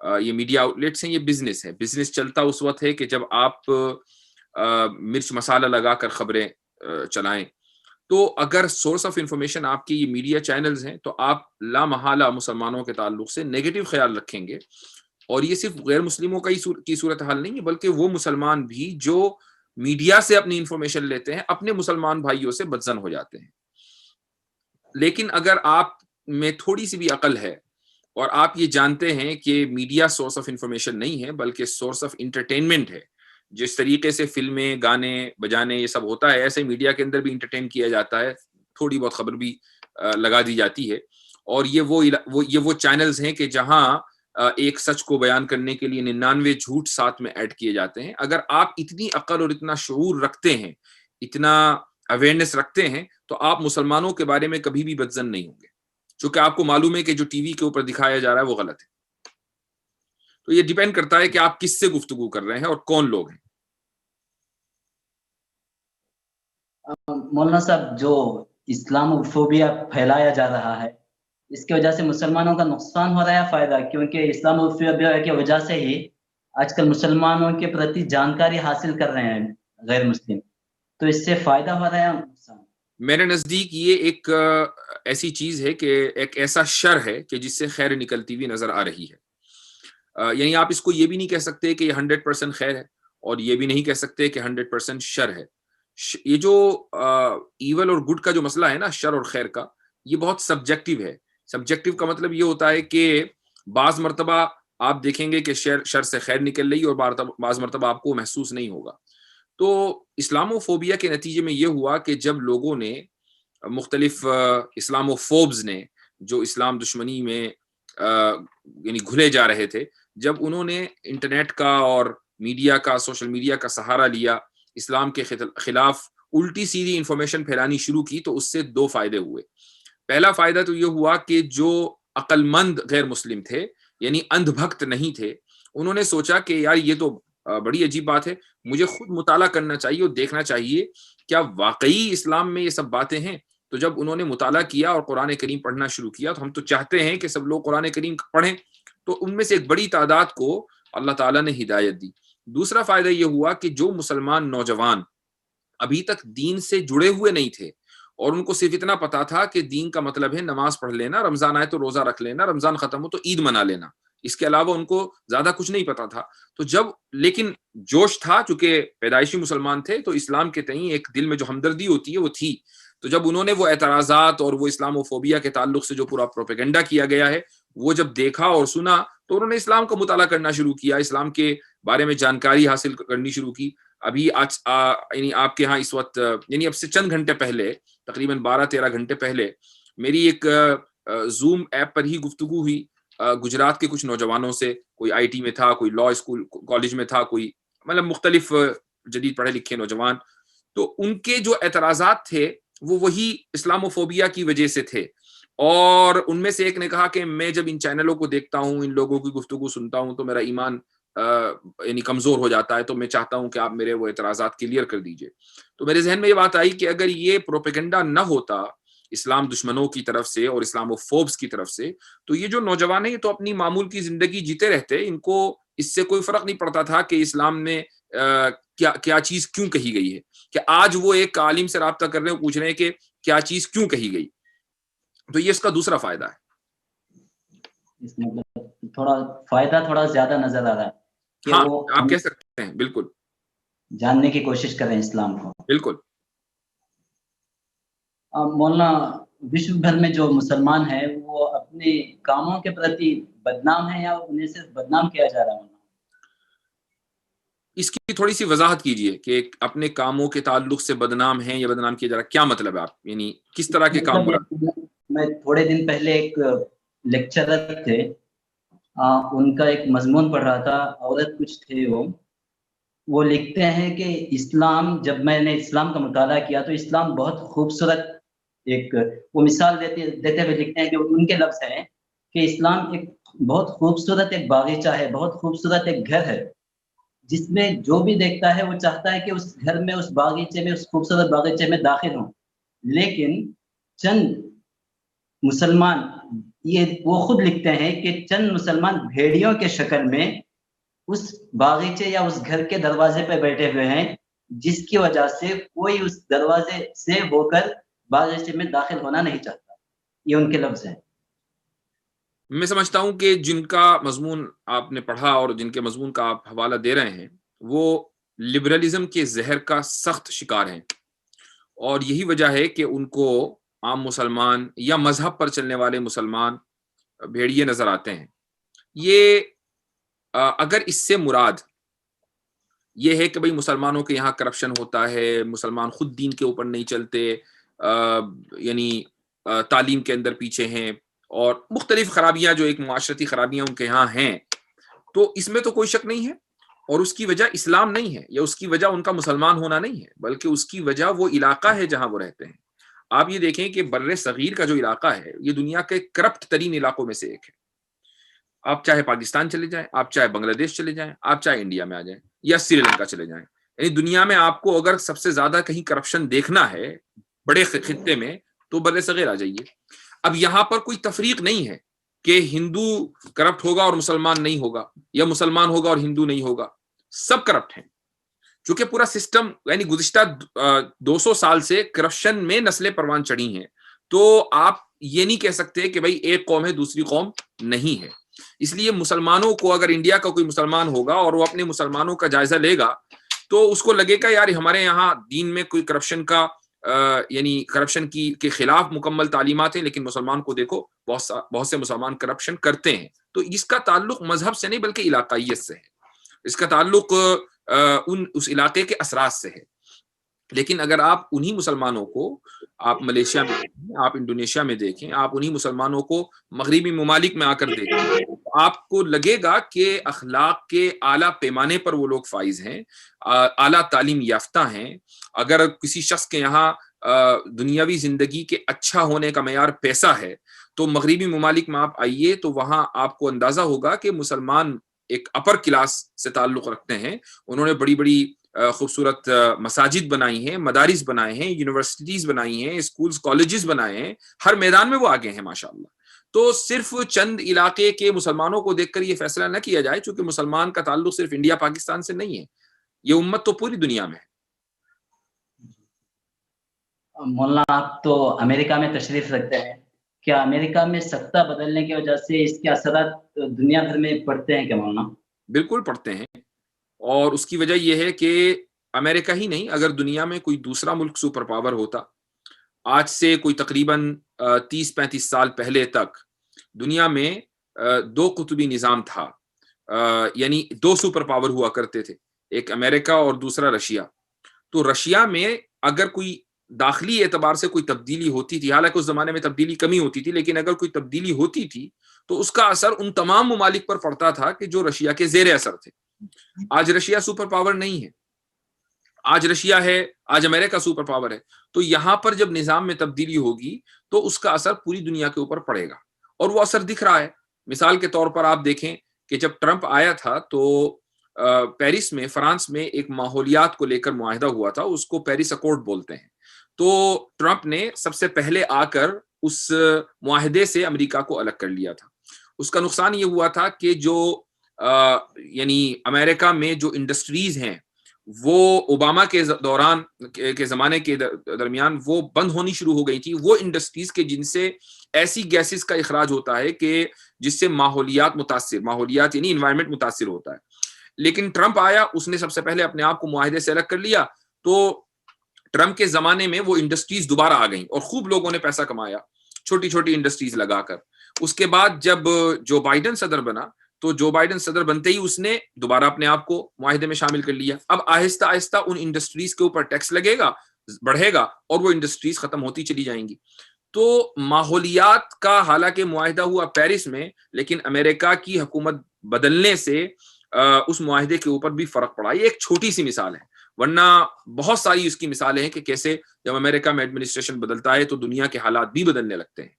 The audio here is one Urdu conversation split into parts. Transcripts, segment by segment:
یہ میڈیا آؤٹلیٹس ہیں، یہ بزنس ہے. بزنس چلتا اس وقت ہے کہ جب آپ مرچ مسالہ لگا کر خبریں چلائیں. تو اگر سورس آف انفارمیشن آپ کی یہ میڈیا چینلز ہیں تو آپ لا محالہ مسلمانوں کے تعلق سے نیگیٹو خیال رکھیں گے. اور یہ صرف غیر مسلموں کا ہی کی صورتحال نہیں ہے، بلکہ وہ مسلمان بھی جو میڈیا سے اپنی انفارمیشن لیتے ہیں اپنے مسلمان بھائیوں سے بدظن ہو جاتے ہیں. لیکن اگر آپ میں تھوڑی سی بھی عقل ہے اور آپ یہ جانتے ہیں کہ میڈیا سورس آف انفارمیشن نہیں ہے بلکہ سورس آف انٹرٹینمنٹ ہے، جس طریقے سے فلمیں، گانے بجانے یہ سب ہوتا ہے، ایسے میڈیا کے اندر بھی انٹرٹین کیا جاتا ہے، تھوڑی بہت خبر بھی لگا دی جاتی ہے. اور یہ وہ چینلز ہیں کہ جہاں ایک سچ کو بیان کرنے کے لیے 99 جھوٹ ساتھ میں ایڈ کیے جاتے ہیں. اگر آپ اتنی عقل اور اتنا شعور رکھتے ہیں، اتنا اویئرنیس رکھتے ہیں، تو آپ مسلمانوں کے بارے میں کبھی بھی بدظن نہیں ہوں گے، چونکہ آپ کو معلوم ہے کہ جو ٹی وی کے اوپر دکھایا جا رہا ہے وہ غلط ہے. تو یہ ڈیپینڈ کرتا ہے کہ آپ کس سے گفتگو کر رہے ہیں اور کون لوگ ہیں. مولانا صاحب، جو اسلام فوبیا پھیلایا جا رہا ہے، اس کی وجہ سے مسلمانوں کا نقصان ہو رہا ہے فائدہ؟ کیونکہ اسلام فوبیا کی وجہ سے ہی آج کل مسلمانوں کے پرتی جانکاری حاصل کر رہے ہیں غیر مسلم، تو اس سے فائدہ ہو رہا ہے نقصان؟ میرے نزدیک یہ ایک ایسی چیز ہے کہ ایک ایسا شر ہے کہ جس سے خیر نکلتی ہوئی نظر آ رہی ہے. یعنی آپ اس کو یہ بھی نہیں کہہ سکتے کہ یہ 100% خیر ہے اور یہ بھی نہیں کہہ سکتے کہ 100% شر ہے. یہ جو ایول اور گڈ کا جو مسئلہ ہے نا، شر اور خیر کا، یہ بہت سبجیکٹو ہے. سبجیکٹو کا مطلب یہ ہوتا ہے کہ بعض مرتبہ آپ دیکھیں گے کہ شر سے خیر نکل رہی اور بعض مرتبہ آپ کو محسوس نہیں ہوگا. تو اسلامو فوبیا کے نتیجے میں یہ ہوا کہ جب لوگوں نے مختلف اسلامو فوبز نے جو اسلام دشمنی میں یعنی گھلے جا رہے تھے، جب انہوں نے انٹرنیٹ کا اور میڈیا کا، سوشل میڈیا کا سہارا لیا، اسلام کے خلاف الٹی سیدھی انفارمیشن پھیلانی شروع کی، تو اس سے دو فائدے ہوئے. پہلا فائدہ تو یہ ہوا کہ جو عقل مند غیر مسلم تھے، یعنی اندھ بھکت نہیں تھے، انہوں نے سوچا کہ یار یہ تو بڑی عجیب بات ہے، مجھے خود مطالعہ کرنا چاہیے اور دیکھنا چاہیے کیا واقعی اسلام میں یہ سب باتیں ہیں. تو جب انہوں نے مطالعہ کیا اور قرآن کریم پڑھنا شروع کیا، تو ہم تو چاہتے ہیں کہ سب لوگ قرآن کریم پڑھیں، تو ان میں سے ایک بڑی تعداد کو اللہ تعالیٰ نے ہدایت دی. دوسرا فائدہ یہ ہوا کہ جو مسلمان نوجوان ابھی تک دین سے جڑے ہوئے نہیں تھے اور ان کو صرف اتنا پتا تھا کہ دین کا مطلب ہے نماز پڑھ لینا، رمضان آئے تو روزہ رکھ لینا، رمضان ختم ہو تو عید منا لینا، اس کے علاوہ ان کو زیادہ کچھ نہیں پتا تھا. تو لیکن جوش تھا، چونکہ پیدائشی مسلمان تھے، تو اسلام کے تئیں ایک دل میں جو ہمدردی ہوتی ہے وہ تھی. تو جب انہوں نے وہ اعتراضات اور وہ اسلام فوبیا کے تعلق سے جو پورا پروپیگنڈا کیا گیا ہے وہ جب دیکھا اور سنا، تو انہوں نے اسلام کا مطالعہ کرنا شروع کیا، اسلام کے بارے میں جانکاری حاصل کرنی شروع کی. ابھی یعنی آپ کے ہاں اس وقت، یعنی اب سے چند گھنٹے پہلے، تقریباً 12-13 گھنٹے پہلے، میری ایک زوم ایپ پر ہی گفتگو ہوئی گجرات کے کچھ نوجوانوں سے. کوئی آئی ٹی میں تھا، کوئی لا اسکول کالج میں تھا، کوئی مطلب مختلف جدید پڑھے لکھے نوجوان. تو ان کے جو اعتراضات تھے وہ وہی اسلام فوبیا کی وجہ سے تھے. اور ان میں سے ایک نے کہا کہ میں جب ان چینلوں کو دیکھتا ہوں، ان لوگوں کی گفتگو سنتا ہوں، تو میرا ایمان یعنی کمزور ہو جاتا ہے، تو میں چاہتا ہوں کہ آپ میرے وہ اعتراضات کلیئر کر دیجئے. تو میرے ذہن میں یہ بات آئی کہ اگر یہ پروپیگنڈا نہ ہوتا اسلام دشمنوں کی طرف سے اور اسلام فوبس کی طرف سے، تو یہ جو نوجوان ہیں یہ تو اپنی معمول کی زندگی جیتے رہتے، ان کو اس سے کوئی فرق نہیں پڑتا تھا کہ اسلام میں کیا چیز کیوں کہی گئی ہے. کہ آج وہ ایک عالم سے رابطہ کر رہے ہیں، پوچھ رہے ہیں کہ کیا چیز کیوں کہی گئی. تو یہ اس کا دوسرا فائدہ ہے. اس میں تھوڑا زیادہ نظر آ رہا ہے کہ ہاں، وہ آپ کہہ سکتے ہیں، بالکل جاننے کی کوشش کریں اسلام کو. بالکل. مولانا، وشو بھر میں جو مسلمان ہیں وہ اپنے کاموں کے پرتی بدنام ہیں یا انہیں صرف بدنام کیا جا رہا ہے؟ اس کی تھوڑی سی وضاحت کیجئے کہ اپنے کاموں کے تعلق سے بدنام ہیں یا بدنام کیا جا رہا ہے، کیا مطلب ہے؟ آپ یعنی کس طرح کے کام مراد؟ میں تھوڑے دن پہلے ایک لیکچرر تھے، ان کا ایک مضمون پڑھ رہا تھا، عورت کچھ تھے، وہ لکھتے ہیں کہ اسلام، جب میں نے اسلام کا مطالعہ کیا تو اسلام بہت خوبصورت، ایک وہ مثال دیتے ہوئے لکھتے ہیں کہ ان کے لفظ ہیں کہ اسلام ایک بہت خوبصورت ایک باغیچہ ہے، بہت خوبصورت ایک گھر ہے، جس میں جو بھی دیکھتا ہے وہ چاہتا ہے کہ اس گھر میں، اس باغیچے میں، اس خوبصورت باغیچے میں داخل ہوں. لیکن چند مسلمان یہ وہ خود لکھتے ہیں کہ چند مسلمان بھیڑیوں کے شکل میں اس باغیچے یا اس گھر کے دروازے پہ بیٹھے ہوئے ہیں، جس کی وجہ سے کوئی اس دروازے سے ہو کر باغیچے میں داخل ہونا نہیں چاہتا. یہ ان کے لفظ ہیں. میں سمجھتا ہوں کہ جن کا مضمون آپ نے پڑھا اور جن کے مضمون کا آپ حوالہ دے رہے ہیں وہ لبرلزم کے زہر کا سخت شکار ہیں، اور یہی وجہ ہے کہ ان کو عام مسلمان یا مذہب پر چلنے والے مسلمان بھیڑیے نظر آتے ہیں. یہ اگر اس سے مراد یہ ہے کہ بھئی مسلمانوں کے یہاں کرپشن ہوتا ہے، مسلمان خود دین کے اوپر نہیں چلتے، یعنی تعلیم کے اندر پیچھے ہیں، اور مختلف خرابیاں جو ایک معاشرتی خرابیاں ان کے یہاں ہیں، تو اس میں تو کوئی شک نہیں ہے، اور اس کی وجہ اسلام نہیں ہے، یا اس کی وجہ ان کا مسلمان ہونا نہیں ہے، بلکہ اس کی وجہ وہ علاقہ ہے جہاں وہ رہتے ہیں. آپ یہ دیکھیں کہ بر صغیر کا جو علاقہ ہے یہ دنیا کے کرپٹ ترین علاقوں میں سے ایک ہے. آپ چاہے پاکستان چلے جائیں، آپ چاہے بنگلہ دیش چلے جائیں، آپ چاہے انڈیا میں آ جائیں یا سری لنکا چلے جائیں، یعنی دنیا میں آپ کو اگر سب سے زیادہ کہیں کرپشن دیکھنا ہے بڑے خطے میں تو بر صغیر آ جائیے. اب یہاں پر کوئی تفریق نہیں ہے کہ ہندو کرپٹ ہوگا اور مسلمان نہیں ہوگا، یا مسلمان ہوگا اور ہندو نہیں ہوگا، سب کرپٹ ہیں. چونکہ پورا سسٹم یعنی گزشتہ 200 سال سے کرپشن میں نسلیں پروان چڑھی ہیں، تو آپ یہ نہیں کہہ سکتے کہ بھئی ایک قوم ہے دوسری قوم نہیں ہے. اس لیے مسلمانوں کو اگر انڈیا کا کوئی مسلمان ہوگا اور وہ اپنے مسلمانوں کا جائزہ لے گا تو اس کو لگے گا یار ہمارے یہاں دین میں کوئی کرپشن کا یعنی کرپشن کے خلاف مکمل تعلیمات ہیں، لیکن مسلمان کو دیکھو بہت سے مسلمان کرپشن کرتے ہیں. تو اس کا تعلق مذہب سے نہیں بلکہ علاقائیت سے ہے، اس کا تعلق اس علاقے کے اثرات سے ہے. لیکن اگر آپ انہی مسلمانوں کو آپ ملیشیا میں دیکھیں، آپ انڈونیشیا میں دیکھیں، آپ انہی مسلمانوں کو مغربی ممالک میں آ کر دیکھیں، آپ کو لگے گا کہ اخلاق کے اعلیٰ پیمانے پر وہ لوگ فائز ہیں، اعلیٰ تعلیم یافتہ ہیں. اگر کسی شخص کے یہاں دنیاوی زندگی کے اچھا ہونے کا معیار پیسہ ہے تو مغربی ممالک میں آپ آئیے تو وہاں آپ کو اندازہ ہوگا کہ مسلمان ایک اپر کلاس سے تعلق رکھتے ہیں. انہوں نے بڑی بڑی خوبصورت مساجد بنائی ہیں، مدارس بنائے ہیں، یونیورسٹیز بنائی ہیں، اسکولز کالجز بنائے ہیں، ہر میدان میں وہ آگے ہیں ماشاءاللہ. تو صرف چند علاقے کے مسلمانوں کو دیکھ کر یہ فیصلہ نہ کیا جائے، چونکہ مسلمان کا تعلق صرف انڈیا پاکستان سے نہیں ہے، یہ امت تو پوری دنیا میں ہے. مولانا آپ تو امریکہ میں تشریف رکھتے ہیں، کیا امریکہ میں سختہ بدلنے کی وجہ سے اس کے اثرات دنیا بھر میں پڑتے ہیں کیا مولانا؟ بالکل پڑتے ہیں، اور اس کی وجہ یہ ہے کہ امریکہ ہی نہیں، اگر دنیا میں کوئی دوسرا ملک سپر پاور ہوتا، آج سے کوئی تقریباً 30-35 سال پہلے تک دنیا میں 2 قطبی نظام تھا، یعنی 2 سپر پاور ہوا کرتے تھے، ایک امریکہ اور دوسرا رشیا. تو رشیا میں اگر کوئی داخلی اعتبار سے کوئی تبدیلی ہوتی تھی، حالانکہ اس زمانے میں تبدیلی کمی ہوتی تھی، لیکن اگر کوئی تبدیلی ہوتی تھی تو اس کا اثر ان تمام ممالک پر پڑتا تھا کہ جو رشیا کے زیر اثر تھے. آج رشیا سپر پاور نہیں ہے، آج رشیا ہے، آج امریکہ سپر پاور ہے. تو یہاں پر جب نظام میں تبدیلی ہوگی تو اس کا اثر پوری دنیا کے اوپر پڑے گا، اور وہ اثر دکھ رہا ہے. مثال کے طور پر آپ دیکھیں کہ جب ٹرمپ آیا تھا تو پیرس میں، فرانس میں ایک ماحولیات کو لے کر معاہدہ ہوا تھا، اس کو پیرس اکارڈ بولتے ہیں. تو ٹرمپ نے سب سے پہلے آ کر اس معاہدے سے امریکہ کو الگ کر لیا تھا. اس کا نقصان یہ ہوا تھا کہ جو یعنی امریکہ میں جو انڈسٹریز ہیں وہ اوباما کے دوران کے زمانے کے درمیان وہ بند ہونی شروع ہو گئی تھی، وہ انڈسٹریز کے جن سے ایسی گیسز کا اخراج ہوتا ہے کہ جس سے ماحولیات یعنی انوائرمنٹ متاثر ہوتا ہے. لیکن ٹرمپ آیا، اس نے سب سے پہلے اپنے آپ کو معاہدے سے الگ کر لیا. تو ٹرمپ کے زمانے میں وہ انڈسٹریز دوبارہ آ گئیں اور خوب لوگوں نے پیسہ کمایا چھوٹی چھوٹی انڈسٹریز لگا کر. اس کے بعد جب جو بائیڈن صدر بنا تو جو بائیڈن صدر بنتے ہی اس نے دوبارہ اپنے آپ کو معاہدے میں شامل کر لیا. اب آہستہ آہستہ ان انڈسٹریز کے اوپر ٹیکس لگے گا، بڑھے گا، اور وہ انڈسٹریز ختم ہوتی چلی جائیں گی. تو ماحولیات کا حالانکہ معاہدہ ہوا پیرس میں، لیکن امریکہ کی حکومت بدلنے سے اس معاہدے کے اوپر بھی فرق پڑا. یہ ایک چھوٹی سی مثال ہے، ورنہ بہت ساری اس کی مثالیں ہیں کہ کیسے جب امریکہ میں ایڈمنسٹریشن بدلتا ہے تو دنیا کے حالات بھی بدلنے لگتے ہیں.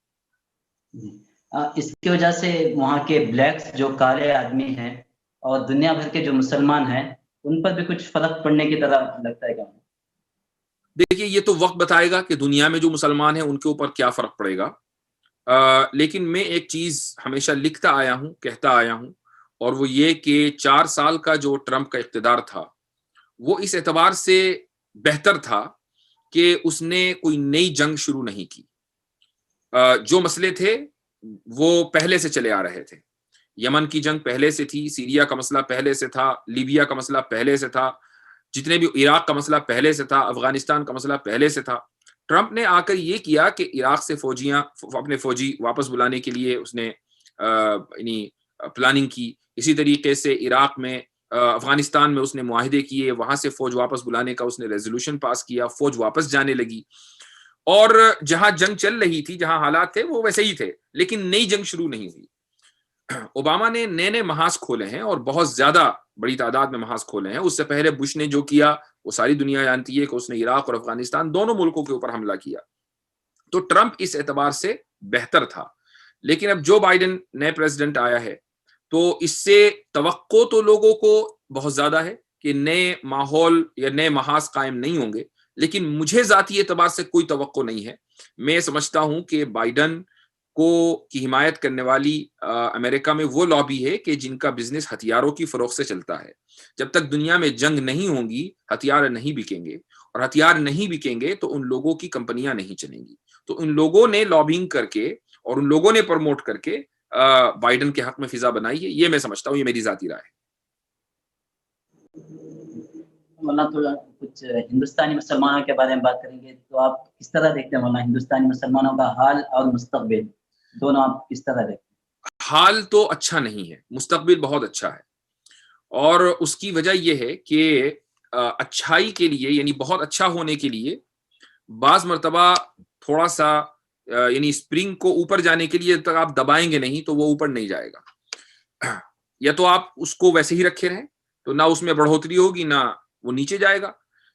اس کی وجہ سے وہاں کے بلیکس جو کالے آدمی ہیں اور دنیا بھر کے جو مسلمان ہیں ان پر بھی کچھ فرق پڑنے کی طرح لگتا ہے کیا؟ دیکھیے یہ تو وقت بتائے گا کہ دنیا میں جو مسلمان ہیں ان کے اوپر کیا فرق پڑے گا. لیکن میں ایک چیز ہمیشہ لکھتا آیا ہوں، کہتا آیا ہوں، اور وہ یہ کہ 4 سال کا جو ٹرمپ کا اقتدار تھا وہ اس اعتبار سے بہتر تھا کہ اس نے کوئی نئی جنگ شروع نہیں کی. جو مسئلے تھے وہ پہلے سے چلے آ رہے تھے. یمن کی جنگ پہلے سے تھی، سیریا کا مسئلہ پہلے سے تھا، لیبیا کا مسئلہ پہلے سے تھا، جتنے بھی عراق کا مسئلہ پہلے سے تھا، افغانستان کا مسئلہ پہلے سے تھا. ٹرمپ نے آ کر یہ کیا کہ عراق سے اپنے فوجی واپس بلانے کے لیے اس نے یعنی پلاننگ کی. اسی طریقے سے عراق میں افغانستان میں اس نے معاہدے کیے، وہاں سے فوج واپس بلانے کا اس نے ریزولوشن پاس کیا، فوج واپس جانے لگی. اور جہاں جنگ چل رہی تھی، جہاں حالات تھے وہ ویسے ہی تھے، لیکن نئی جنگ شروع نہیں ہوئی. اوباما نے نئے نئے محاذ کھولے ہیں اور بہت زیادہ بڑی تعداد میں محاذ کھولے ہیں. اس سے پہلے بش نے جو کیا وہ ساری دنیا جانتی ہے کہ اس نے عراق اور افغانستان دونوں ملکوں کے اوپر حملہ کیا. تو ٹرمپ اس اعتبار سے بہتر تھا. لیکن اب جو بائیڈن نئے پریزیڈنٹ آیا ہے تو اس سے توقع تو لوگوں کو بہت زیادہ ہے کہ نئے ماحول یا نئے محاذ قائم نہیں ہوں گے، لیکن مجھے ذاتی اعتبار سے کوئی توقع نہیں ہے. میں سمجھتا ہوں کہ بائیڈن کی حمایت کرنے والی امریکہ میں وہ لابی ہے کہ جن کا بزنس ہتھیاروں کی فروخت سے چلتا ہے. جب تک دنیا میں جنگ نہیں ہوں گی ہتھیار نہیں بکیں گے، اور ہتھیار نہیں بکیں گے تو ان لوگوں کی کمپنیاں نہیں چلیں گی. تو ان لوگوں نے لابنگ کر کے اور ان لوگوں نے پروموٹ کر کے بائیڈن کے حق میں فضا بنائی ہے. یہ میں سمجھتا ہوں، یہ میری ذاتی رائے ہے. مولانا تو کچھ ہندوستانی مسلمانوں کے بارے میں بات کریں گے تو آپ کس طرح دیکھتے ہیں مولانا ہندوستانی مسلمانوں کا حال اور مستقبل دونوں آپ کس طرح دیکھتے ہیں؟ حال تو اچھا نہیں ہے، مستقبل بہت اچھا ہے. اور اس کی وجہ یہ ہے کہ اچھائی کے لیے یعنی بہت اچھا ہونے کے لیے بعض مرتبہ تھوڑا سا یعنی اسپرنگ کو اوپر جانے کے لیے تک آپ دبائیں گے نہیں تو وہ اوپر نہیں جائے گا. یا تو آپ اس کو ویسے ہی رکھے رہیں تو نہ اس میں بڑھوتری ہوگی نہ وہ نیچے جائے گا.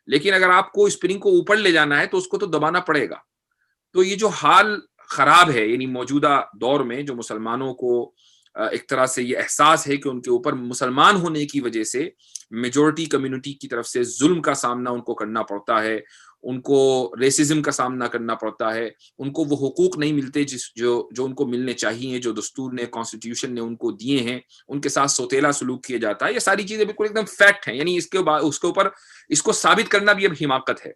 لیکن اگر آپ کو اسپرنگ کو اوپر لے جانا ہے تو اس کو تو دبانا پڑے گا. تو یہ جو حال خراب ہے یعنی موجودہ دور میں جو مسلمانوں کو ایک طرح سے یہ احساس ہے کہ ان کے اوپر مسلمان ہونے کی وجہ سے میجورٹی کمیونٹی کی طرف سے ظلم کا سامنا ان کو کرنا پڑتا ہے، ان کو ریسزم کا سامنا کرنا پڑتا ہے، ان کو وہ حقوق نہیں ملتے جو ان کو ملنے چاہیے، جو دستور نے کانسٹیٹیوشن نے ان کو دیے ہیں، ان کے ساتھ سوتیلا سلوک کیا جاتا ہے. یہ ساری چیزیں بالکل ایک دم فیکٹ ہیں، یعنی اس کے اوپر اس کو ثابت کرنا بھی اب حماقت ہے.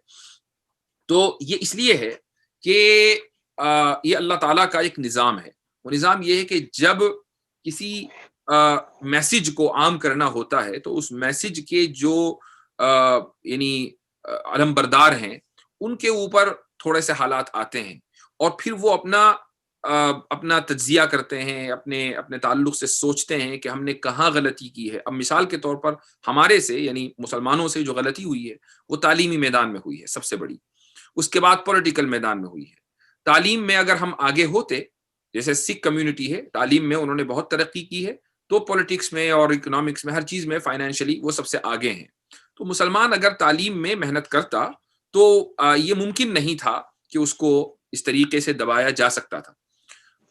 تو یہ اس لیے ہے کہ یہ اللہ تعالیٰ کا ایک نظام ہے. وہ نظام یہ ہے کہ جب کسی میسج کو عام کرنا ہوتا ہے تو اس میسج کے جو یعنی علم بردار ہیں ان کے اوپر تھوڑے سے حالات آتے ہیں اور پھر وہ اپنا تجزیہ کرتے ہیں، اپنے تعلق سے سوچتے ہیں کہ ہم نے کہاں غلطی کی ہے. اب مثال کے طور پر ہمارے سے یعنی مسلمانوں سے جو غلطی ہوئی ہے وہ تعلیمی میدان میں ہوئی ہے سب سے بڑی. اس کے بعد پولیٹیکل میدان میں ہوئی ہے. تعلیم میں اگر ہم آگے ہوتے، جیسے سکھ کمیونٹی ہے تعلیم میں انہوں نے بہت ترقی کی ہے، تو پولیٹکس میں اور اکنامکس میں ہر چیز میں فائنینشلی وہ سب سے آگے ہیں. تو مسلمان اگر تعلیم میں محنت کرتا تو یہ ممکن نہیں تھا کہ اس کو اس طریقے سے دبایا جا سکتا تھا.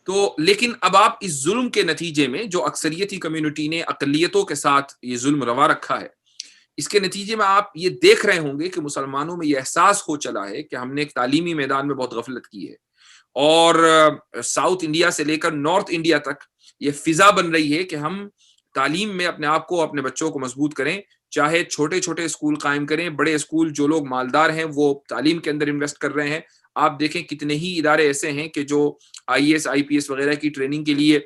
تو لیکن اب آپ اس ظلم کے نتیجے میں جو اکثریتی کمیونٹی نے اقلیتوں کے ساتھ یہ ظلم روا رکھا ہے، اس کے نتیجے میں آپ یہ دیکھ رہے ہوں گے کہ مسلمانوں میں یہ احساس ہو چلا ہے کہ ہم نے ایک تعلیمی میدان میں بہت غفلت کی ہے. اور ساؤتھ انڈیا سے لے کر نارتھ انڈیا تک یہ فضا بن رہی ہے کہ ہم تعلیم میں اپنے آپ کو اپنے بچوں کو مضبوط کریں، چاہے چھوٹے چھوٹے اسکول قائم کریں، بڑے اسکول جو لوگ مالدار ہیں وہ تعلیم کے اندر انویسٹ کر رہے ہیں. آپ دیکھیں کتنے ہی ادارے ایسے ہیں کہ جو IAS IPS وغیرہ کی ٹریننگ کے لیے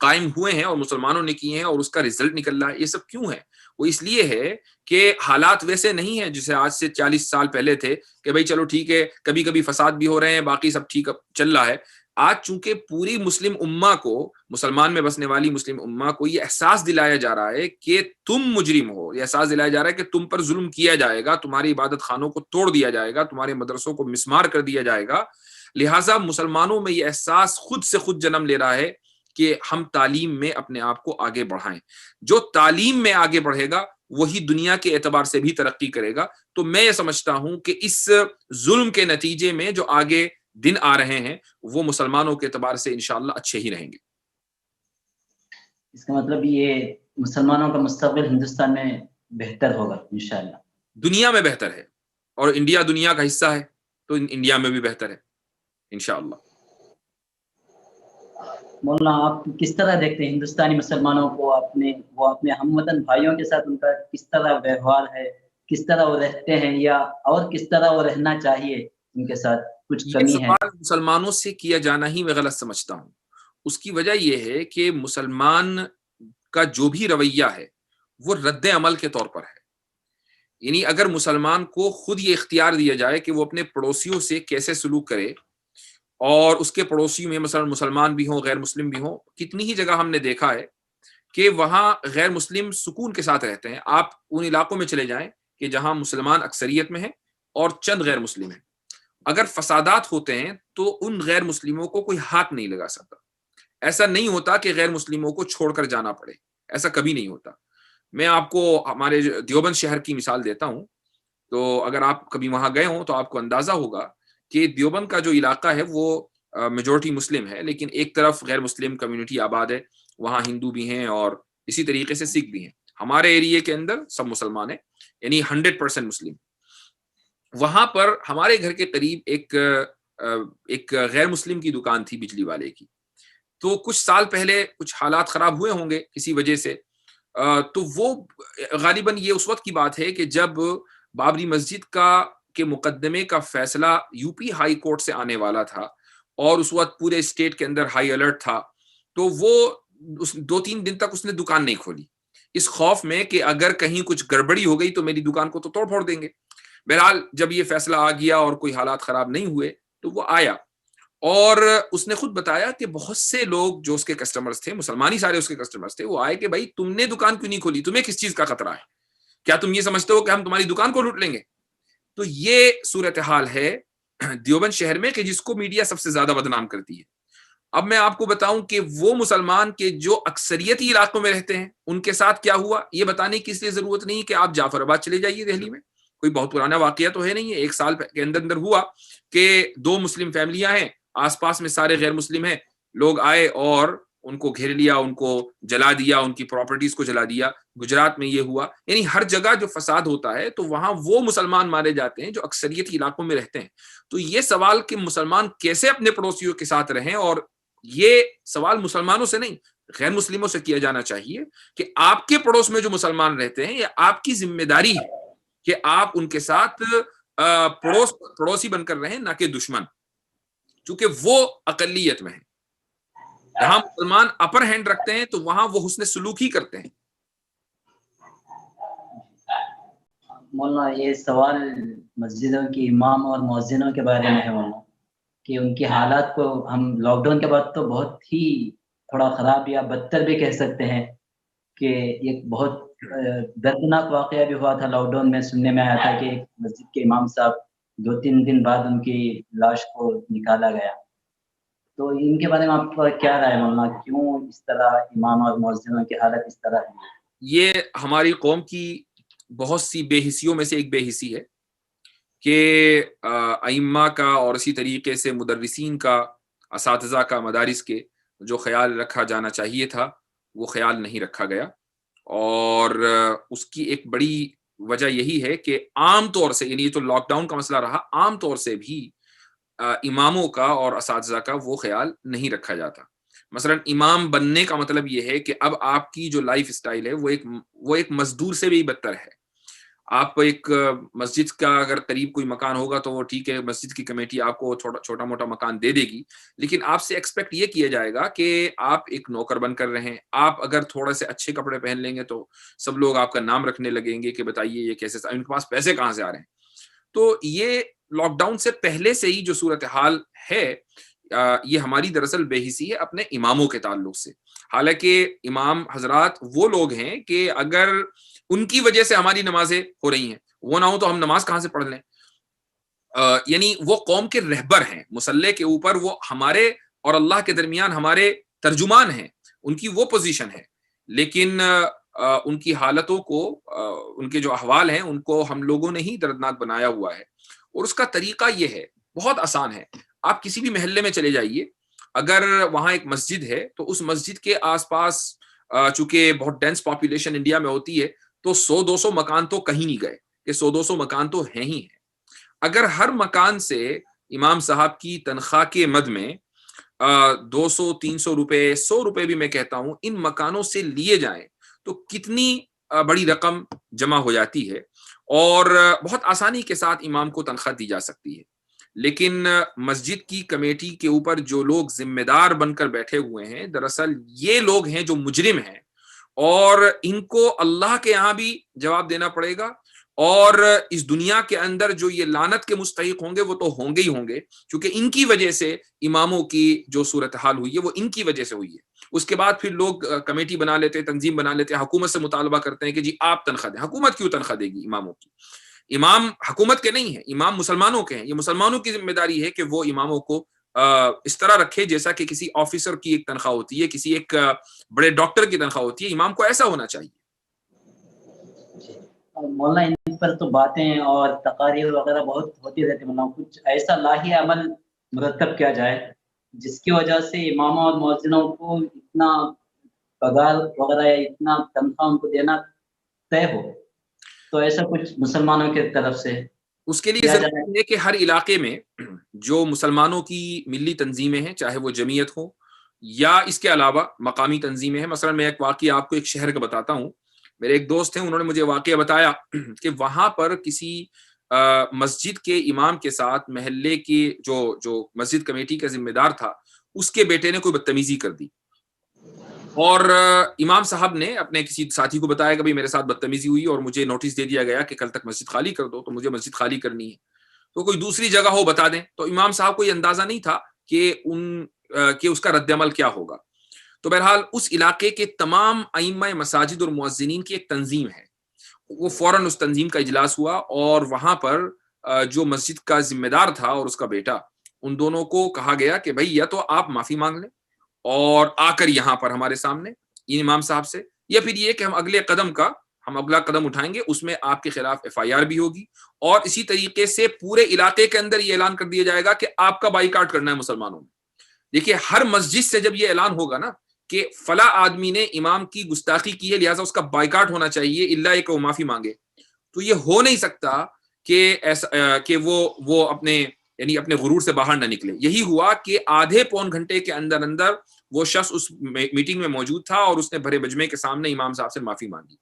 قائم ہوئے ہیں اور مسلمانوں نے کیے ہیں اور اس کا رزلٹ نکل رہا ہے. یہ سب کیوں ہے؟ وہ اس لیے ہے کہ حالات ویسے نہیں ہیں جسے آج سے 40 سال پہلے تھے کہ بھئی چلو ٹھیک ہے کبھی کبھی فساد بھی ہو رہے ہیں باقی سب ٹھیک چل رہا ہے. آج چونکہ پوری مسلم امہ کو، مسلمان میں بسنے والی مسلم امہ کو یہ احساس دلایا جا رہا ہے کہ تم مجرم ہو، یہ احساس دلایا جا رہا ہے کہ تم پر ظلم کیا جائے گا، تمہاری عبادت خانوں کو توڑ دیا جائے گا، تمہارے مدرسوں کو مسمار کر دیا جائے گا. لہٰذا مسلمانوں میں یہ احساس خود سے خود جنم لے رہا ہے کہ ہم تعلیم میں اپنے آپ کو آگے بڑھائیں. جو تعلیم میں آگے بڑھے گا وہی دنیا کے اعتبار سے بھی ترقی کرے گا. تو میں یہ سمجھتا ہوں کہ اس ظلم کے نتیجے میں جو آگے دن آ رہے ہیں وہ مسلمانوں کے اعتبار سے انشاءاللہ اچھے ہی رہیں گے. اس کا مطلب یہ مسلمانوں کا مستقبل ہندوستان میں بہتر ہوگا انشاءاللہ. دنیا میں بہتر ہے اور انڈیا دنیا کا حصہ ہے تو انڈیا میں بھی بہتر ہے انشاءاللہ. مولانا آپ کس طرح دیکھتے ہیں ہندوستانی مسلمانوں کو، اپنے ہم وطن بھائیوں کے ساتھ ان کا کس طرح ویوہار ہے، کس طرح وہ رہتے ہیں، یا اور کس طرح وہ رہنا چاہیے ان کے ساتھ کچھ یہ کمی ہے؟ سوال مسلمانوں سے کیا جانا ہی میں غلط سمجھتا ہوں. اس کی وجہ یہ ہے کہ مسلمان کا جو بھی رویہ ہے وہ رد عمل کے طور پر ہے. یعنی اگر مسلمان کو خود یہ اختیار دیا جائے کہ وہ اپنے پڑوسیوں سے کیسے سلوک کرے، اور اس کے پڑوسی میں مثلا مسلمان بھی ہوں غیر مسلم بھی ہوں، کتنی ہی جگہ ہم نے دیکھا ہے کہ وہاں غیر مسلم سکون کے ساتھ رہتے ہیں. آپ ان علاقوں میں چلے جائیں کہ جہاں مسلمان اکثریت میں ہیں اور چند غیر مسلم ہیں، اگر فسادات ہوتے ہیں تو ان غیر مسلموں کو کوئی ہاتھ نہیں لگا سکتا. ایسا نہیں ہوتا کہ غیر مسلموں کو چھوڑ کر جانا پڑے، ایسا کبھی نہیں ہوتا. میں آپ کو ہمارے دیوبند شہر کی مثال دیتا ہوں. تو اگر آپ کبھی وہاں گئے ہوں تو آپ کو اندازہ ہوگا کہ دیوبند کا جو علاقہ ہے وہ میجورٹی مسلم ہے، لیکن ایک طرف غیر مسلم کمیونٹی آباد ہے، وہاں ہندو بھی ہیں اور اسی طریقے سے سکھ بھی ہیں. ہمارے ایریے کے اندر سب مسلمان ہیں، یعنی 100% مسلم. وہاں پر ہمارے گھر کے قریب ایک غیر مسلم کی دکان تھی بجلی والے کی. تو کچھ سال پہلے کچھ حالات خراب ہوئے ہوں گے کسی وجہ سے، تو وہ غالباً یہ اس وقت کی بات ہے کہ جب بابری مسجد کے مقدمے کا فیصلہ یو پی ہائی کورٹ سے آنے والا تھا اور اس وقت پورے اسٹیٹ کے اندر ہائی الرٹ تھا، تو وہ 2-3 دن تک اس نے دکان نہیں کھولی، اس خوف میں کہ اگر کہیں کچھ گڑبڑی ہو گئی تو میری دکان کو تو توڑ پھوڑ دیں گے. بہرحال جب یہ فیصلہ آ گیا اور کوئی حالات خراب نہیں ہوئے تو وہ آیا، اور اس نے خود بتایا کہ بہت سے لوگ جو اس کے کسٹمرز تھے، مسلمانی سارے اس کے کسٹمرز تھے، وہ آئے کہ بھائی تم نے دکان کیوں نہیں کھولی، تمہیں کس چیز کا خطرہ ہے، کیا تم یہ سمجھتے ہو کہ ہم تمہاری دکان کو لوٹ لیں گے؟ تو یہ صورتحال ہے دیوبند شہر میں کہ جس کو میڈیا سب سے زیادہ بدنام کرتی ہے. اب میں آپ کو بتاؤں کہ وہ مسلمان کے جو اکثریتی علاقوں میں رہتے ہیں ان کے ساتھ کیا ہوا، یہ بتانے کی اس لیے ضرورت نہیں کہ آپ جعفر آباد چلے جائیے دہلی میں، کوئی بہت پرانا واقعہ تو ہے نہیں ہے، 1 سال کے اندر ہوا کہ 2 مسلم فیملیاں ہیں، آس پاس میں سارے غیر مسلم ہیں، لوگ آئے اور ان کو گھیر لیا، ان کو جلا دیا، ان کی پراپرٹیز کو جلا دیا. گجرات میں یہ ہوا. یعنی ہر جگہ جو فساد ہوتا ہے تو وہاں وہ مسلمان مارے جاتے ہیں جو اکثریتی علاقوں میں رہتے ہیں. تو یہ سوال کہ مسلمان کیسے اپنے پڑوسیوں کے ساتھ رہیں، اور یہ سوال مسلمانوں سے نہیں غیر مسلموں سے کیا جانا چاہیے کہ آپ کے پڑوس میں جو مسلمان رہتے ہیں یہ آپ کی ذمہ داری ہے کہ آپ ان کے ساتھ پڑوسی بن کر رہیں، نہ کہ دشمن، چونکہ وہ اقلیت میں ہیں. جہاں مسلمان اپر ہینڈ رکھتے ہیں تو وہاں وہ حسن سلوک ہی کرتے ہیں. مولانا یہ سوال مسجدوں کی امام اور مؤذنوں کے بارے میں ہے مولانا، کہ ان کی حالات کو ہم لاک ڈاؤن کے بعد تو بہت ہی تھوڑا خراب یا بدتر بھی کہہ سکتے ہیں، کہ ایک بہت دردناک واقعہ بھی ہوا تھا لاک ڈاؤن میں. سننے میں آیا تھا کہ ایک مسجد کے امام صاحب 2-3 دن بعد ان کی لاش کو نکالا گیا. تو ان کے بارے میں آپ کا کیا رائے مولانا، کیوں اس طرح امام اور مؤذنوں کی حالت اس طرح ہے؟ یہ ہماری قوم کی بہت سی بے حسیوں میں سے ایک بے حسی ہے کہ ائمہ کا اور اسی طریقے سے مدرسین کا، اساتذہ کا، مدارس کے جو خیال رکھا جانا چاہیے تھا وہ خیال نہیں رکھا گیا. اور اس کی ایک بڑی وجہ یہی ہے کہ عام طور سے، یعنی یہ تو لاک ڈاؤن کا مسئلہ رہا، عام طور سے بھی اماموں کا اور اساتذہ کا وہ خیال نہیں رکھا جاتا. مثلا امام بننے کا مطلب یہ ہے کہ اب آپ کی جو لائف سٹائل ہے وہ ایک مزدور سے بھی بدتر ہے. آپ ایک مسجد کا اگر قریب کوئی مکان ہوگا تو وہ ٹھیک ہے، مسجد کی کمیٹی آپ کو چھوٹا موٹا مکان دے دے گی، لیکن آپ سے ایکسپیکٹ یہ کیا جائے گا کہ آپ ایک نوکر بن کر رہیں. آپ اگر تھوڑے سے اچھے کپڑے پہن لیں گے تو سب لوگ آپ کا نام رکھنے لگیں گے کہ بتائیے یہ کیسے، ان کے پاس پیسے کہاں سے آ رہے ہیں. تو یہ لاک ڈاؤن سے پہلے سے ہی جو صورتحال ہے، یہ ہماری دراصل بے حسی ہے اپنے اماموں کے تعلق سے. حالانکہ امام حضرات وہ لوگ ہیں کہ اگر ان کی وجہ سے ہماری نمازیں ہو رہی ہیں، وہ نہ ہو تو ہم نماز کہاں سے پڑھ لیں. یعنی وہ قوم کے رہبر ہیں، مصلی کے اوپر وہ ہمارے اور اللہ کے درمیان ہمارے ترجمان ہیں، ان کی وہ پوزیشن ہے. لیکن ان کی حالتوں کو، ان کے جو احوال ہیں ان کو ہم لوگوں نے ہی دردناک بنایا ہوا ہے. اور اس کا طریقہ یہ ہے، بہت آسان ہے. آپ کسی بھی محلے میں چلے جائیے، اگر وہاں ایک مسجد ہے تو اس مسجد کے آس پاس، چونکہ بہت ڈینس پاپولیشن انڈیا میں ہوتی ہے، تو 100-200 مکان تو کہیں نہیں گئے کہ 100-200 مکان تو ہیں ہی ہیں. اگر ہر مکان سے امام صاحب کی تنخواہ کے مد میں 200-300 روپے 100 روپے بھی میں کہتا ہوں ان مکانوں سے لیے جائیں تو کتنی بڑی رقم جمع ہو جاتی ہے اور بہت آسانی کے ساتھ امام کو تنخواہ دی جا سکتی ہے. لیکن مسجد کی کمیٹی کے اوپر جو لوگ ذمہ دار بن کر بیٹھے ہوئے ہیں دراصل یہ لوگ ہیں جو مجرم ہیں اور ان کو اللہ کے یہاں بھی جواب دینا پڑے گا اور اس دنیا کے اندر جو یہ لعنت کے مستحق ہوں گے وہ تو ہوں گے ہی ہوں گے کیونکہ ان کی وجہ سے اماموں کی جو صورتحال ہوئی ہے وہ ان کی وجہ سے ہوئی ہے. اس کے بعد پھر لوگ کمیٹی بنا لیتے تنظیم بنا لیتے حکومت سے مطالبہ کرتے ہیں کہ جی آپ تنخواہ دیں. حکومت کیوں تنخواہ دے گی اماموں کی؟ امام حکومت کے نہیں ہیں, امام مسلمانوں کے ہیں. یہ مسلمانوں کی ذمہ داری ہے کہ وہ اماموں کو اس طرح رکھے جیسا کہ کسی آفیسر کی ایک تنخواہ ہوتی ہے, کسی ایک بڑے ڈاکٹر کی تنخواہ ہوتی ہے. امام کو ایسا ہونا چاہیے. مولانا ان پر تو باتیں اور تقاریر وغیرہ بہت ہوتی رہتی ہیں, مولانا کچھ ایسا لاہی عمل مرتب کیا جائے جس کی وجہ سے اماموں اور مؤذنوں کو اتنا پگار وغیرہ یا اتنا تنخواہ ان کو دینا طے ہو, تو ایسا کچھ مسلمانوں کی طرف سے اس کے لیے ضروری ہے کہ ہر علاقے میں جو مسلمانوں کی ملی تنظیمیں ہیں چاہے وہ جمعیت ہو یا اس کے علاوہ مقامی تنظیمیں ہیں. مثلا میں ایک واقعہ آپ کو ایک شہر کا بتاتا ہوں. میرے ایک دوست ہیں, انہوں نے مجھے واقعہ بتایا کہ وہاں پر کسی مسجد کے امام کے ساتھ محلے کی جو مسجد کمیٹی کا ذمہ دار تھا اس کے بیٹے نے کوئی بدتمیزی کر دی اور امام صاحب نے اپنے کسی ساتھی کو بتایا کہ بھائی میرے ساتھ بدتمیزی ہوئی اور مجھے نوٹس دے دیا گیا کہ کل تک مسجد خالی کر دو, تو مجھے مسجد خالی کرنی ہے, تو کوئی دوسری جگہ ہو بتا دیں. تو امام صاحب کو یہ اندازہ نہیں تھا کہ اس کا رد عمل کیا ہوگا. تو بہرحال اس علاقے کے تمام ائمہ مساجد اور مؤذنین کی ایک تنظیم ہے, وہ فوراً اس تنظیم کا اجلاس ہوا اور وہاں پر جو مسجد کا ذمہ دار تھا اور اس کا بیٹا, ان دونوں کو کہا گیا کہ بھائی یا تو آپ معافی مانگ لیں اور آ کر یہاں پر ہمارے سامنے امام صاحب سے, یا پھر یہ کہ ہم اگلا قدم اٹھائیں گے, اس میں آپ کے خلاف FIR بھی ہوگی اور اسی طریقے سے پورے علاقے کے اندر یہ اعلان کر دیا جائے گا کہ آپ کا بائیکاٹ کرنا ہے مسلمانوں میں. دیکھیے ہر مسجد سے جب یہ اعلان ہوگا نا کہ فلاں آدمی نے امام کی گستاخی کی ہے لہٰذا اس کا بائیکاٹ ہونا چاہیے الا یہ کہ وہ معافی مانگے, تو یہ ہو نہیں سکتا کہ ایسا کہ وہ اپنے غرور سے باہر نہ نکلے. یہی ہوا کہ آدھے پون گھنٹے کے اندر وہ شخص اس میٹنگ میں موجود تھا اور اس نے بھرے مجمع کے سامنے امام صاحب سے معافی مانگی.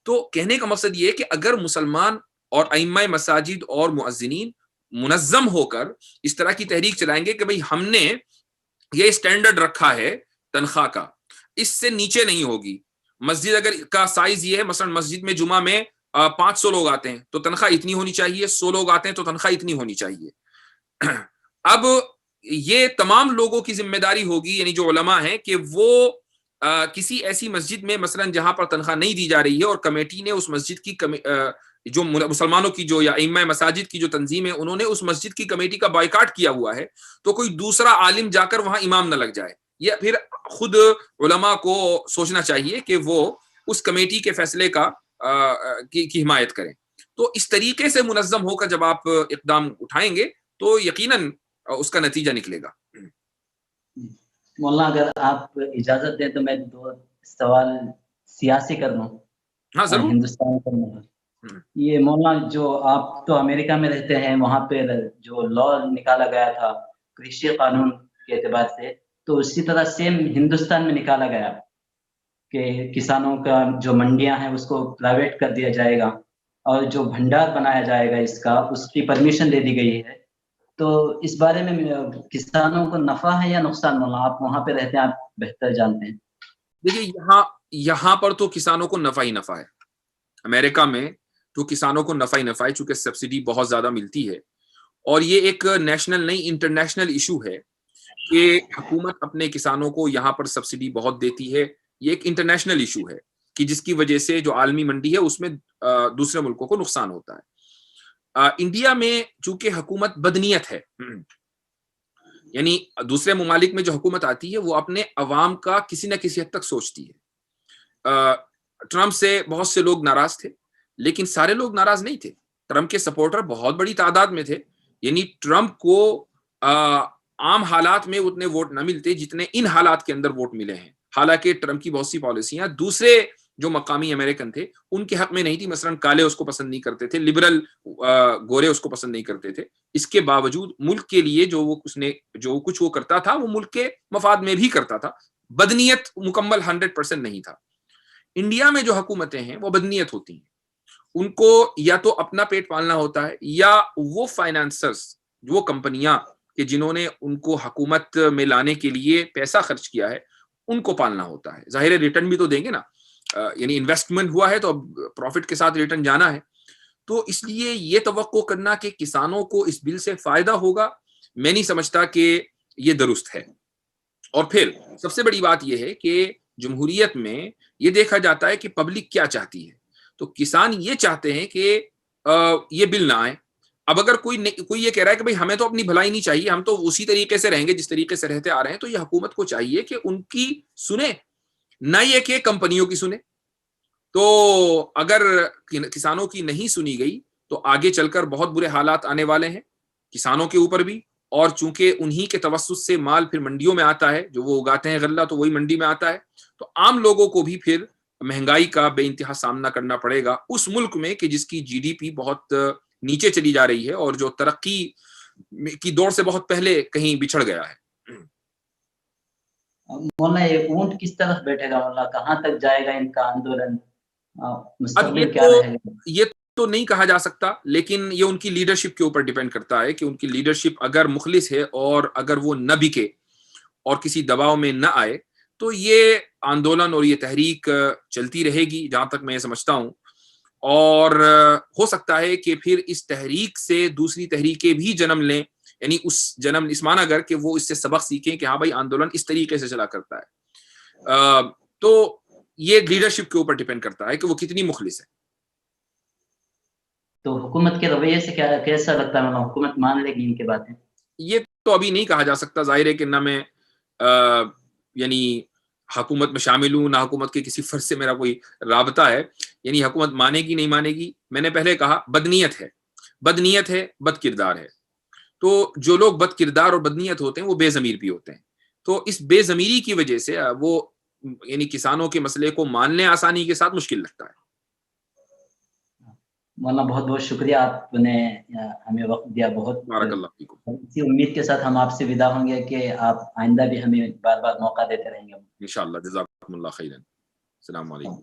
تو کہنے کا مقصد یہ ہے کہ اگر مسلمان اور ائمہ مساجد اور مؤذنین منظم ہو کر اس طرح کی تحریک چلائیں گے کہ بھئی ہم نے یہ اسٹینڈرڈ رکھا ہے تنخواہ کا, اس سے نیچے نہیں ہوگی. مسجد اگر کا سائز یہ ہے, مثلا مسجد میں جمعہ میں 500 لوگ آتے ہیں تو تنخواہ اتنی ہونی چاہیے, 100 لوگ آتے ہیں تو تنخواہ اتنی ہونی چاہیے. اب یہ تمام لوگوں کی ذمہ داری ہوگی, یعنی جو علماء ہیں, کہ وہ کسی ایسی مسجد میں مثلا جہاں پر تنخواہ نہیں دی جا رہی ہے اور کمیٹی نے اس مسجد کی جو مسلمانوں کی جو یا ائمہ مساجد کی جو تنظیم ہے انہوں نے اس مسجد کی کمیٹی کا بائیکاٹ کیا ہوا ہے, تو کوئی دوسرا عالم جا کر وہاں امام نہ لگ جائے. یا پھر خود علماء کو سوچنا چاہیے کہ وہ اس کمیٹی کے فیصلے کی حمایت کریں. تو اس طریقے سے منظم ہو کر جب آپ اقدام اٹھائیں گے تو یقیناً اس کا نتیجہ نکلے گا. مولانا اگر آپ اجازت دیں تو میں 2 سوال سیاسی کر لوں. ہاں ضرور. ہندوستان کا یہ مولانا جو آپ تو امریکہ میں رہتے ہیں, وہاں پہ جو لا نکالا گیا تھا کرشی قانون کے اعتبار سے, تو اسی طرح سیم ہندوستان میں نکالا گیا کہ کسانوں کا جو منڈیاں ہیں اس کو پرائیویٹ کر دیا جائے گا اور جو بھنڈار بنایا جائے گا اس کی پرمیشن دے دی گئی ہے. تو اس بارے میں کسانوں کو نفع ہے یا نقصان؟ مولانا آپ وہاں پہ رہتے ہیں, آپ بہتر جانتے ہیں. دیکھیے یہاں پر تو کسانوں کو نفع ہی نفع ہے. امریکہ میں تو کسانوں کو نفع ہی نفع ہے چونکہ سبسڈی بہت زیادہ ملتی ہے اور یہ ایک نیشنل نہیں انٹرنیشنل ایشو ہے کہ حکومت اپنے کسانوں کو یہاں پر سبسڈی بہت دیتی ہے. یہ ایک انٹرنیشنل ایشو ہے کہ جس کی وجہ سے جو عالمی منڈی ہے اس میں دوسرے ملکوں کو نقصان ہوتا ہے. انڈیا میں چونکہ حکومت بدنیت ہے, یعنی دوسرے ممالک میں جو حکومت آتی ہے وہ اپنے عوام کا کسی نہ کسی حد تک سوچتی ہے. ٹرمپ سے بہت سے لوگ ناراض تھے لیکن سارے لوگ ناراض نہیں تھے. ٹرمپ کے سپورٹر بہت بڑی تعداد میں تھے, یعنی ٹرمپ کو عام حالات میں اتنے ووٹ نہ ملتے جتنے ان حالات کے اندر ووٹ ملے ہیں. حالانکہ ٹرمپ کی بہت سی پالیسیاں دوسرے جو مقامی امریکن تھے ان کے حق میں نہیں تھی. مثلاً کالے اس کو پسند نہیں کرتے تھے, لبرل گورے اس کو پسند نہیں کرتے تھے. اس کے باوجود ملک کے لیے جو کچھ وہ کرتا تھا وہ ملک کے مفاد میں بھی کرتا تھا. بدنیت مکمل 100% نہیں تھا. انڈیا میں جو حکومتیں ہیں وہ بدنیت ہوتی ہیں. ان کو یا تو اپنا پیٹ پالنا ہوتا ہے, یا وہ فائنانسرز, وہ کمپنیاں کہ جنہوں نے ان کو حکومت میں لانے کے لیے پیسہ خرچ کیا ہے, ان کو پالنا ہوتا ہے. ظاہر ریٹرن بھی تو دیں گے نا, یعنی انویسٹمنٹ ہوا ہے تو اب پروفٹ کے ساتھ ریٹرن جانا ہے. تو اس لیے یہ توقع کرنا کہ کسانوں کو اس بل سے فائدہ ہوگا, میں نہیں سمجھتا کہ یہ درست ہے. اور پھر سب سے بڑی بات یہ ہے کہ جمہوریت میں یہ دیکھا جاتا ہے کہ پبلک کیا چاہتی ہے. تو کسان یہ چاہتے ہیں کہ یہ بل نہ آئے. اب اگر کوئی یہ کہہ رہا ہے کہ بھئی ہمیں تو اپنی بھلائی نہیں چاہیے, ہم تو اسی طریقے سے رہیں گے جس طریقے سے رہتے آ رہے ہیں, تو یہ حکومت کو چاہیے کہ ان کی سنیں, نہ یہ کہ کمپنیوں کی سنیں. تو اگر کسانوں کی نہیں سنی گئی تو آگے چل کر بہت برے حالات آنے والے ہیں کسانوں کے اوپر بھی. اور چونکہ انہی کے توسط سے مال پھر منڈیوں میں آتا ہے, جو وہ اگاتے ہیں غلہ تو وہی منڈی میں آتا ہے, تو عام لوگوں کو بھی پھر مہنگائی کا بے انتہا سامنا کرنا پڑے گا اس ملک میں کہ جس کی جی ڈی پی بہت نیچے چلی جا رہی ہے اور جو ترقی کی دوڑ سے بہت پہلے کہیں بچھڑ گیا ہے. مولانا یہ اونٹ کس طرف بیٹھے گا, مولانا کہاں تک جائے گا ان کا آندولن, اب مستقبل کیا رہے گا؟ یہ تو نہیں کہا جا سکتا, لیکن یہ ان کی لیڈرشپ کے اوپر ڈیپینڈ کرتا ہے کہ ان کی لیڈرشپ اگر مخلص ہے اور اگر وہ نہ بکے اور کسی دباؤ میں نہ آئے تو یہ آندولن اور یہ تحریک چلتی رہے گی جہاں تک میں سمجھتا ہوں. اور ہو سکتا ہے کہ پھر اس تحریک سے دوسری تحریکیں بھی جنم لیں, یعنی اس معنی اگر کہ وہ اس سے سبق سیکھیں کہ ہاں بھائی آندولن اس طریقے سے چلا کرتا ہے. تو یہ لیڈرشپ کے اوپر ڈیپینڈ کرتا ہے کہ وہ کتنی مخلص ہے. تو حکومت کے رویے سے کیسا لگتا ہے مولانا, حکومت مان لے گی ان کی باتیں؟ یہ تو ابھی نہیں کہا جا سکتا. ظاہر ہے کہ نہ میں یعنی حکومت میں شامل ہوں, نہ حکومت کے کسی فرد سے میرا کوئی رابطہ ہے. یعنی حکومت مانے گی نہیں مانے گی, میں نے پہلے کہا بدنیت ہے, بد کردار ہے. تو جو لوگ بد کردار اور بدنیت ہوتے ہیں وہ بے ضمیر بھی ہوتے ہیں. تو اس بے ضمیری کی وجہ سے وہ یعنی کسانوں کے مسئلے کو ماننے آسانی کے ساتھ مشکل لگتا ہے. مولانا بہت بہت شکریہ, آپ نے ہمیں وقت دیا. بہت بارک اللہ فیکم. اسی امید کے ساتھ ہم آپ سے ودا ہوں گے کہ آپ آئندہ بھی ہمیں بار بار موقع دیتے رہیں گے. انشاءاللہ. جزاکم اللہ خیرا. السلام علیکم.